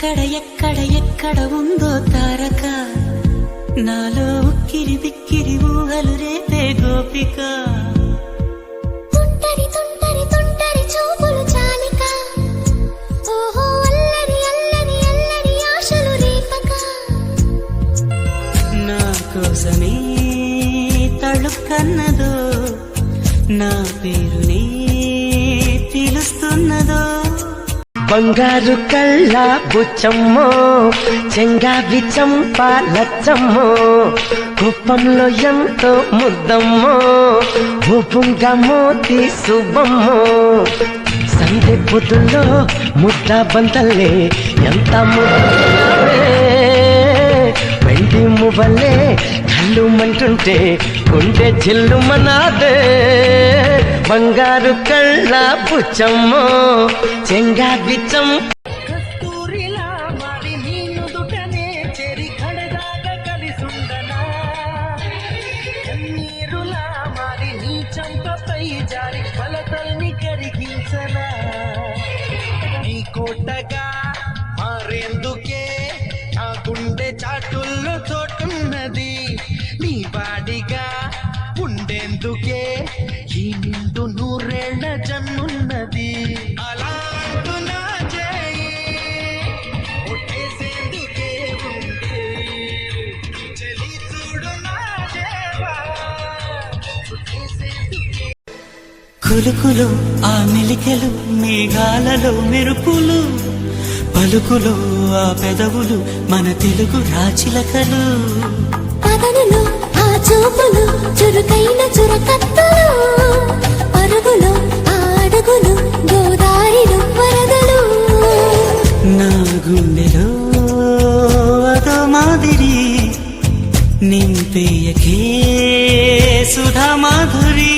ఎక్కడ ఎక్కడ ఎక్కడ ఉందో తారక నాలో ఉక్కిరి బిక్కిరి ఊహలు రేపే గోపిక తుంటరి తుంటరి తుంటరి చూపులు చాలిక ఓహో అల్లరి అల్లరి అల్లరి ఆశలు రేపక నా కోసమే తళుక్కన్నదో నా పేరునే పిలుస్తున్నదో బంగారు కళ్ళ బుచ్చమ్మో చెంగావి చంప లచ్చమ్మో కుప్పంలో ఎంతో ముద్దమ్మో భూపుంగ మోతి శుభమ్మో సందె పొద్దుల్లో ముద్ద బంతల్లే ఎంత ముద్దే వెండి మువ్వలే కళ్ళు మంటుంటే గుండె జిల్లు మనాదే బంగారు కళ్ళ బుచ్చమ్మో చెంగావి కస్తూరిలా మారి నీను దుటనే చెరి కడదాగ కలిసుండనా కన్నీరులా మారి నీ చంపపై జారి ఫలతల్ని కరిగించనా నీ కోటగా మారేందుకే నా గుండె చాటుల్లో చోటున్నది నీ వాడిగా ఉండేందుకే ఈ నిండు నూరేళ్ల జన్మున్నది అలా అంటున్నా చేయి ఒట్టేసేందుకే ఉంటే చెలి చూడు నా దేవా చుట్టేసేందుకే కులుకులు ఆ మెలికలు మేఘాలలో మెరుపులు పలుకులో ఆ పెదవులు మన తెలుగు రాచిలకలు పదనులు ఆ చూపులు చురుకైన చురకత్తలు పరుగులు ఆ అడుగులు గోదారిలు వరదలు నా గుండెలో అదో మాదిరి నింపేయకే సుధా మాధురి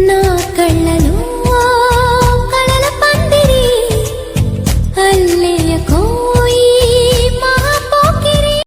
నా కళ్ళలో